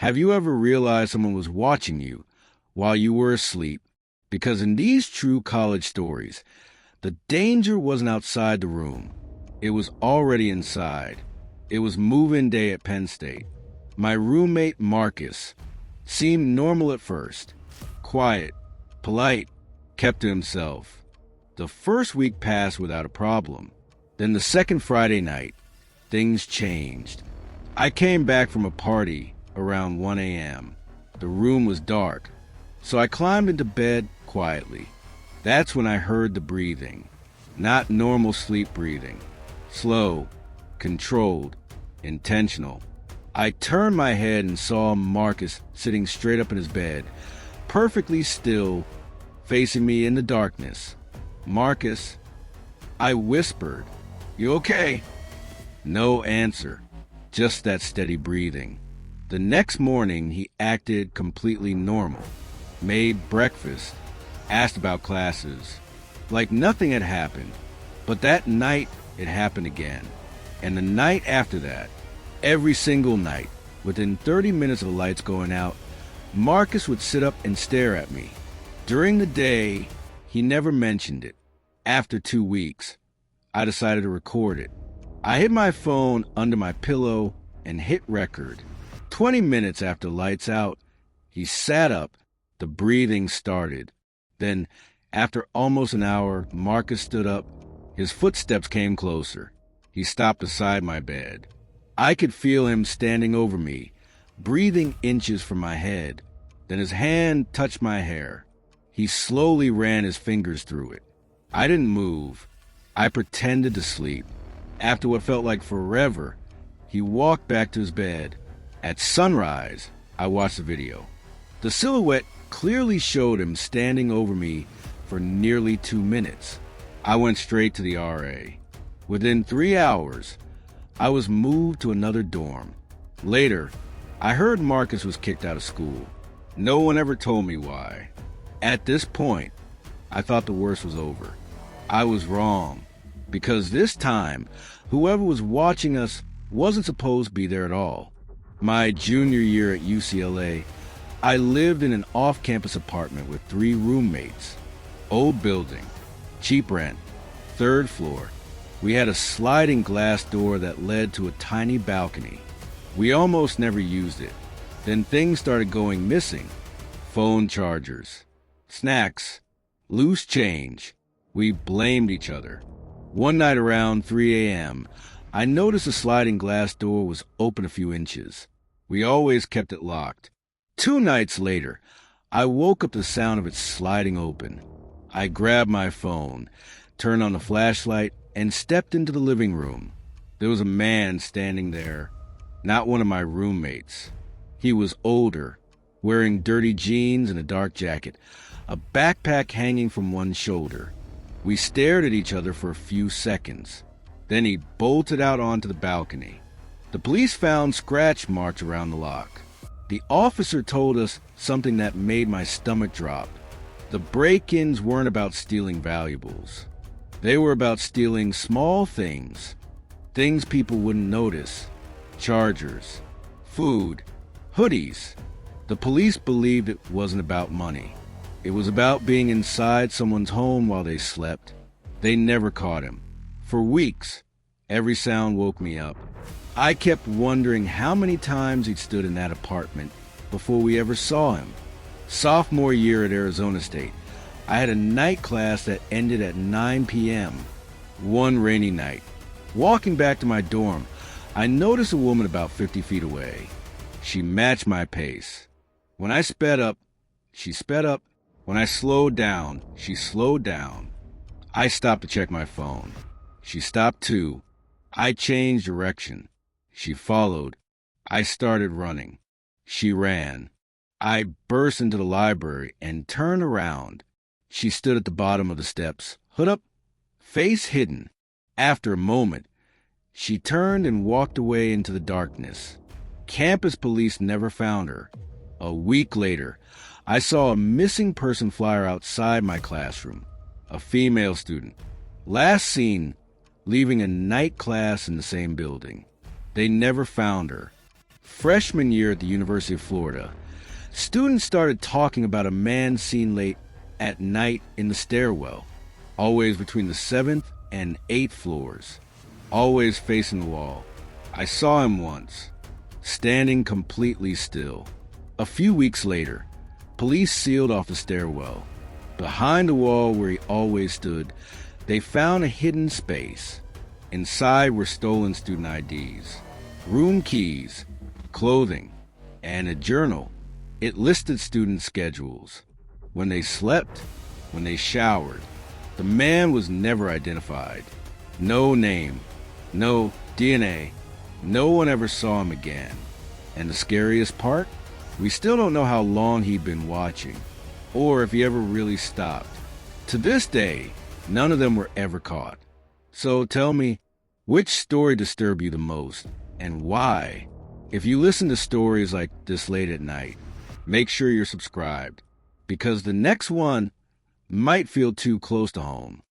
Have you ever realized someone was watching you while you were asleep? Because in these true college stories, the danger wasn't outside the room. It was already inside. It was move-in day at Penn State. My roommate, Marcus, seemed normal at first. Quiet, polite, kept to himself. The first week passed without a problem. Then the second Friday night, things changed. I came back from a party around 1 a.m. The room was dark, so I climbed into bed quietly. That's when I heard the breathing. Not normal sleep breathing. Slow, controlled, intentional. I turned my head and saw Marcus sitting straight up in his bed, perfectly still, facing me in the darkness. "Marcus," I whispered. "You okay?" No answer, just that steady breathing. The next morning, he acted completely normal. Made breakfast, asked about classes, like nothing had happened. But that night, it happened again. And the night after that, every single night, within 30 minutes of the lights going out, Marcus would sit up and stare at me. During the day, he never mentioned it. After 2 weeks, I decided to record it. I hid my phone under my pillow and hit record. 20 minutes after lights out, he sat up. The breathing started. Then, after almost an hour, Marcus stood up. His footsteps came closer. He stopped beside my bed. I could feel him standing over me, breathing inches from my head. Then his hand touched my hair. He slowly ran his fingers through it. I didn't move. I pretended to sleep. After what felt like forever, he walked back to his bed. At sunrise, I watched the video. The silhouette clearly showed him standing over me for nearly 2 minutes. I went straight to the RA. Within 3 hours, I was moved to another dorm. Later, I heard Marcus was kicked out of school. No one ever told me why. At this point, I thought the worst was over. I was wrong, because this time, whoever was watching us wasn't supposed to be there at all. My junior year at UCLA, I lived in an off-campus apartment with 3 roommates. Old building, cheap rent, 3rd floor. We had a sliding glass door that led to a tiny balcony. We almost never used it. Then things started going missing. Phone chargers, snacks, loose change. We blamed each other. One night around 3 a.m., I noticed the sliding glass door was open a few inches. We always kept it locked. 2 nights later, I woke up to the sound of it sliding open. I grabbed my phone, turned on the flashlight, and stepped into the living room. There was a man standing there, not one of my roommates. He was older, wearing dirty jeans and a dark jacket, a backpack hanging from one shoulder. We stared at each other for a few seconds. Then he bolted out onto the balcony. The police found scratch marks around the lock. The officer told us something that made my stomach drop. The break-ins weren't about stealing valuables. They were about stealing small things, things people wouldn't notice. Chargers, food, hoodies. The police believed it wasn't about money. It was about being inside someone's home while they slept. They never caught him. For weeks, every sound woke me up. I kept wondering how many times he'd stood in that apartment before we ever saw him. Sophomore year at Arizona State, I had a night class that ended at 9 p.m. One rainy night, walking back to my dorm, I noticed a woman about 50 feet away. She matched my pace. When I sped up, she sped up. When I slowed down, she slowed down. I stopped to check my phone. She stopped too. I changed direction. She followed. I started running. She ran. I burst into the library and turned around. She stood at the bottom of the steps, hood up, face hidden. After a moment, she turned and walked away into the darkness. Campus police never found her. A week later, I saw a missing person flyer outside my classroom. A female student. Last seen leaving a night class in the same building. They never found her. Freshman year at the University of Florida, students started talking about a man seen late at night in the stairwell, always between the 7th and 8th floors, always facing the wall. I saw him once, standing completely still. A few weeks later, police sealed off the stairwell. Behind the wall where he always stood, they found a hidden space. Inside were stolen student IDs, room keys, clothing, and a journal. It listed student schedules, when they slept, when they showered. The man was never identified. No name, no DNA. No one ever saw him again. And the scariest part? We still don't know how long he'd been watching, or if he ever really stopped. To this day, none of them were ever caught. So tell me, which story disturbed you the most, and why? If you listen to stories like this late at night, make sure you're subscribed, because the next one might feel too close to home.